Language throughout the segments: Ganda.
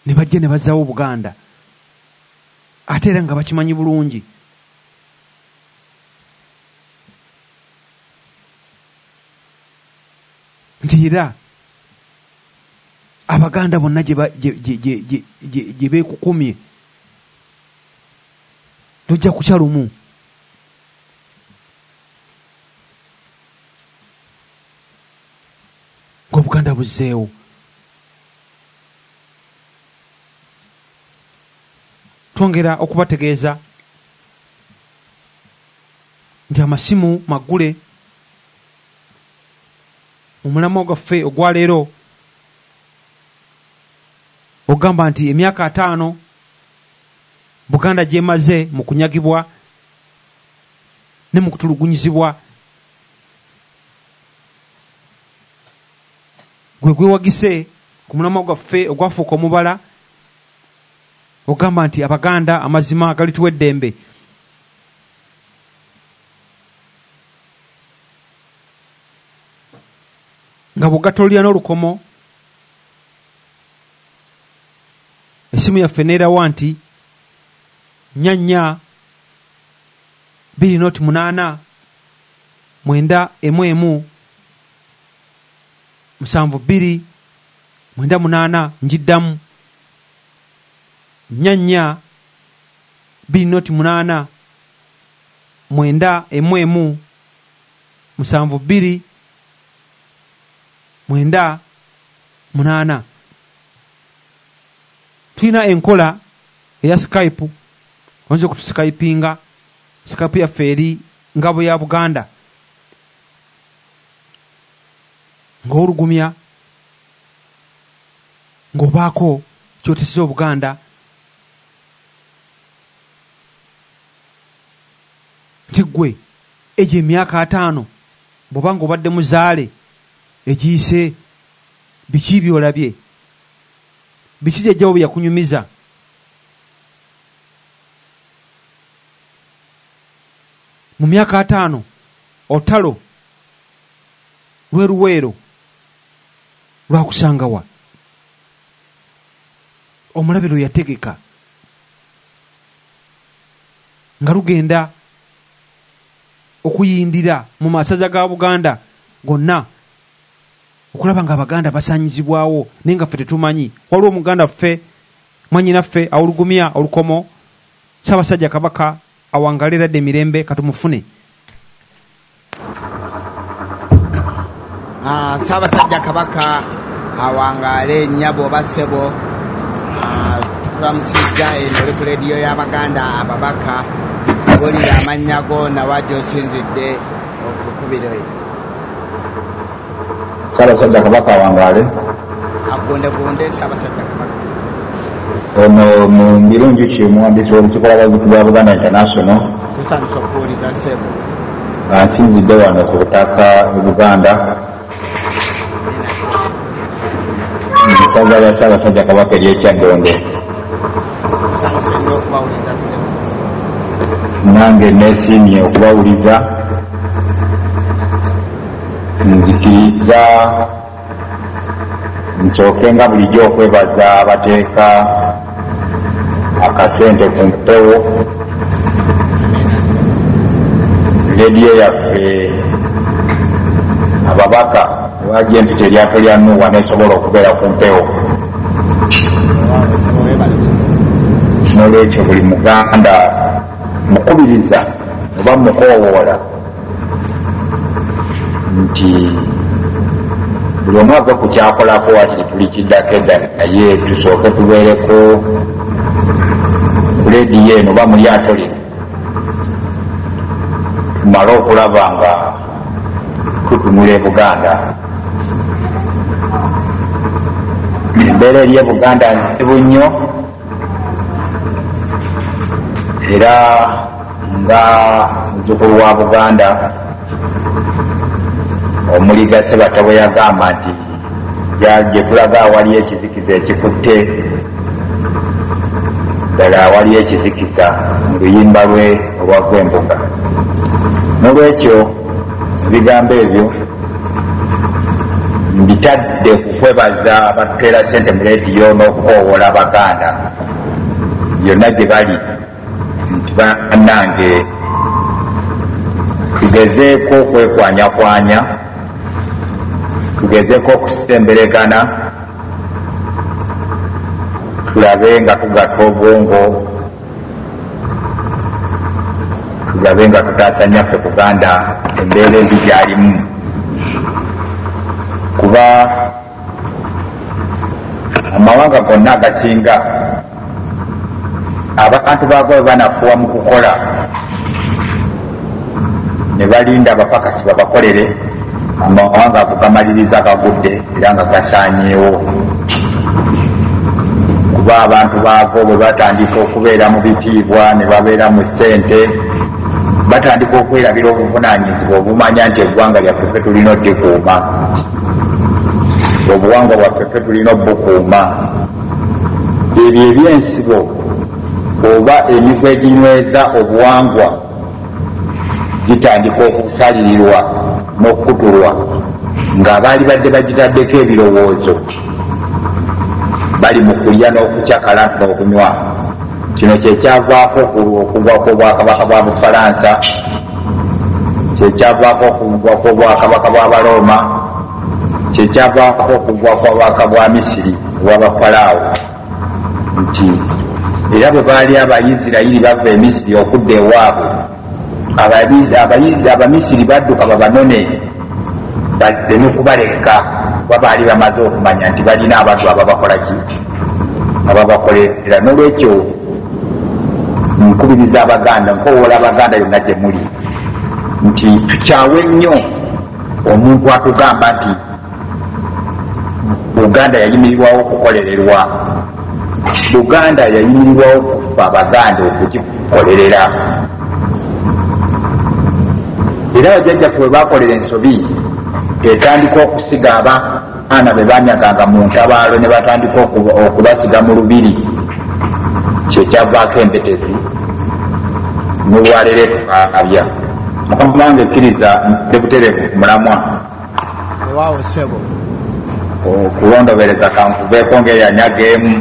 ne bajja ne bazzaawo Buganda ate era nga bakimanyi bulungi. Nti era Abaganda bonna gye beekukumye tojja kukya lumu. Ng'Obuganda buzzeewo. Twongera okubategeeza nti amasimu maggule omulamwa gwaffe ogwaleero ogamba nti emyaka 5 Buganda gyemaze mu kunyagibwa ne mu kutulugunyizibwa gwe gwewagise ku mulamwa gwaffe ogwafuuka omubala ogamba nti Abaganda amazima galituwa eddembe. Nga bwegatolera n'olukomo esimu yaffe neerawa nti 44 911 72 98 njiddamu 44 208 911 72 98. Tulina enkola eya Skype, oyinza okutuskypinga. Skype yaffe eri Ngabo ya Buganda, ng'olugumya ng'obaako kyoteseza Obuganda nti ggwe egyo emyaka 5 bw'oba ng'obadde muzaale egiyise biki byolabye, biki jjajjawo bye yakunyumiza. Mu myaka 5 otalo lweruweero lwakusangawa, omulabiro yategeka nga lugenda okuyindira mu masaza ga Buganda gonna okulaba nga Abaganda basaanyizibwawo naye nga ffe tetumanyi. Waliwo Omuganda ffe mwannyinaffe awulugumya olukomo, Ssaabasajja Kabaka awangale eradde emirembe katumufune. Ssaabasajja Kabaka awangale nnyabo basebo, tukulamusizza eno oli ku leediyo y'Abaganda ababaka bulira amannya go nawajja osinzidde okukubira Ssaabasajja Kabaka awangale agondegonde. Ssaabasajja Kabaka ono mu mirungi ki omuwandiisi w'olukiiko lw'abavuzi bwa Buganda International. Tusanyusa okuwuliza ssebo nsinzidde wano ku butaka e Buganda mu ssaza lya Ssaabasajja Kabaka ery'Ekyaddondo. tusanyusa nnyo okubawuliza ssebo. Nange neesiimye okubawuliza. Nzikiriza nsooke nga bulijjo okwebaza abateeka akasente ku mpewo leediyo yaffe ababaka waje empita eryato lya Nuuwa nesobola okubeera ku mpewo. N'olwekyo buli Muganda mukubiriza oba mukoowoola nti buli omu ava ku kyakolako waakiri tuli kiddako edda naye tusooke tubeereko ku leediyo eno oba mu lyato lino tumale okulaba nga tutunula e Buganda. Embeera eri e Buganda nzibu nnyo era nga muzzukulu wa Buganda Omuliga Ssebatabo yagamba nti gye tulaga awali ekizikiza ekikutte ddala awali ekizikiza mu luyimba lwe olwagwa embuga. N'olwekyo ebigambo ebyo mbitadde kukwebaza abatuteera sente mu rediyo n'okukoowola abaganda byonna gye bali nti bannange tugezeeko okwekwanyakwanya, tugezeeko okusemberegana, tulabe nga tugatta obwongo, tulabe nga tutaasanya ffe Buganda embeera embi gyalimu. Kuba amawanga gonna agasinga abantu baago bwe banafuwa mu kukola ne balinda abapakasi babakolere, amawanga ago gamaliriza gagudde era nga gasaanyeewo. Kuba abantu baago bwe batandika okubeera mu bitiibwa ne babeera mu ssente, batandika okwerabira obuvunaanyizibwa obumanya nti eggwanga lyaffe ffe tulina oddikuuma, obuwangwa bwaffe ffe tulina obukuuma. Ebyo ebyensibo oba emigwa eginyweza obuwangwa gitandika okusalirirwa n'okukutulwa ng'abaali badde bagitaddeko ebirowoozo bali mu kulya n'okucakala n'okunywa. Kino kyekyavaako okugwa kw'obwakabaka bwa Bufalansa, kyekyavaako okugwa kw'obwakabaka bw'Abaroma, kyekyavaako okugwa kw'obwakabaka bwa Misiri obw'Abafalaawo, nti era bwe baali Abayisirayiri bava e Misiri okudda ewaabwe, Abamisiri badduka babanone baleme kubaleka, kuba baali bamaze okumanya nti balina abantu ababakola ki, ababakolera. N'olwekyo nkubiriza Abaganda, nkowoola Abaganda yonna gye muli nti tukyawe nnyo omuntu atugamba nti Buganda yayimirirwawo okukolererwa. Buganda yayimirirwawo okufa Abaganda okugikolerera. Era bajjajjaffe bwe bakolera ensobi etandika okusiga abaana be banyaganga mu ntabaalo ne batandika okubasiga mu lubiri, kyekyavaako embetezi n'olwaleero tukabya. Mukama wange ekkiriza ne butereevu ku mulamwa ewaawo ssebo okulondobereza kankubeeko ng'eyanyageemu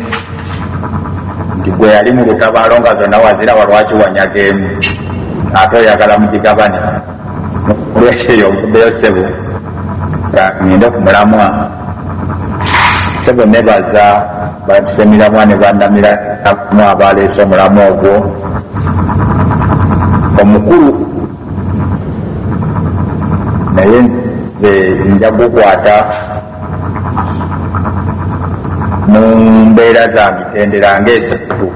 nti gwe yali mu lutabaalo nga zonna wazirawa lwaki wanyageemu ate oyagala mugigabane. Olwekyo nkubeyo ssebo ngende ku mulamwa. Ssebo nebaza basemiramwa ne bandamiramu abaleese omulamu ogwo omukulu, naye nze nja gukwata mu mbeera za mitendera ng'esatu,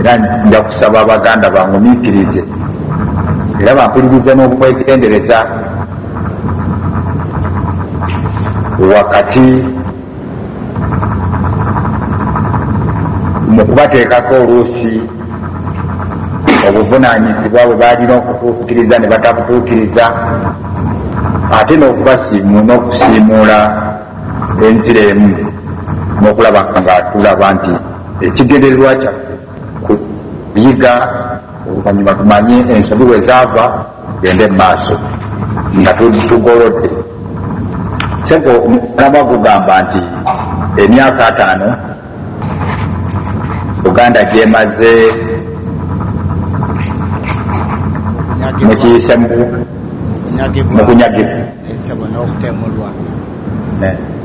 era nja kusaba Abaganda bangumiikirize era bampulirize n'okwegendereza wakati mu kubateekako oluusi obuvunaanyizibwa bwe balina okutuukiriza ne batabutuukiriza, ate n'okusiimuula enzira emu n'okulaba nga tulaba nti ekigendererwa kyaffe kuyiga, oluvannyuma tumanye ensobi bwe zaava gende mu maaso nga tugolodde. Ssebo omulamwa gugamba nti emyaka 5 Buganda gyemaze mukiyise mu kunyagibwa ssebo n'okutemulwa.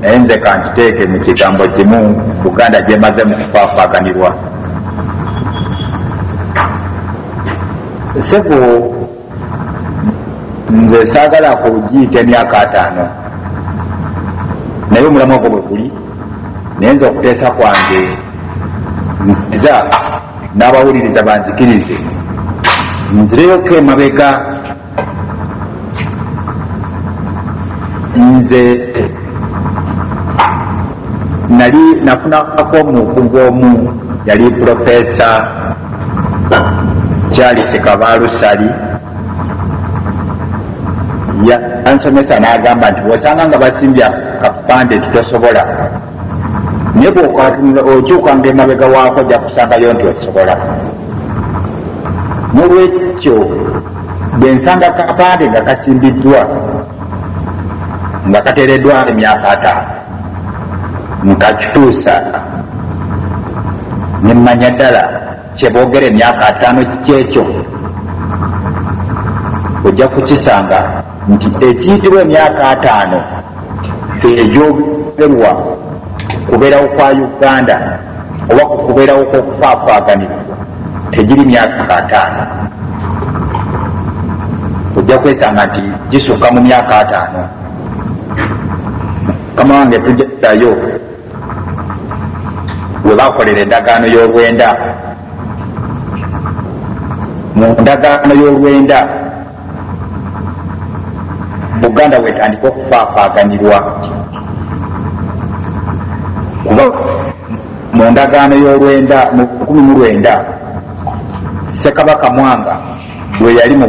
Naye nze kankiteeke mu kigambo kimu, Buganda gyemaze mu kufaafaaganirwa. Ssebo nze saagala kugiyita emyaka 5, naye omulamwa gwo bwe guli, naye nze okuteesa kwange nziza n'abawuliriza banzikirize nzireyoko emabega. Nze nali nafunako omukugu omu yali Profesa Charles Kabalusali, yansomesa n'agamba nti bw'osanga nga basimbya kapande titosobola, naye bw'okatunula okyukanga emabega waako ojja kusangayo nti osobola. N'olwekyo bwe nsanga kapande nga kasimbiddwa nga kateereddwa emyaka 5 nkakyusa nemmanya ddala kyeboogera emyaka 5 kyekyo, ojja kukisanga nti ekiyitibwa emyaka 5 egyogerwa kubeerawo kwa Uganda oba kubeerawo kw'okufaafaganibwa tegiri myaka 5, ojja kwesanga nti gisukka mu myaka 5. Mukama wange tujjayo we bakolera endagaano y'olwenda. Mu ndagaano y'olwenda Buganda wetandika okufaafaganirwa kuba mu ndagaano y'olwenda mu 19 Ssekabaka Mwanga lwe yali mu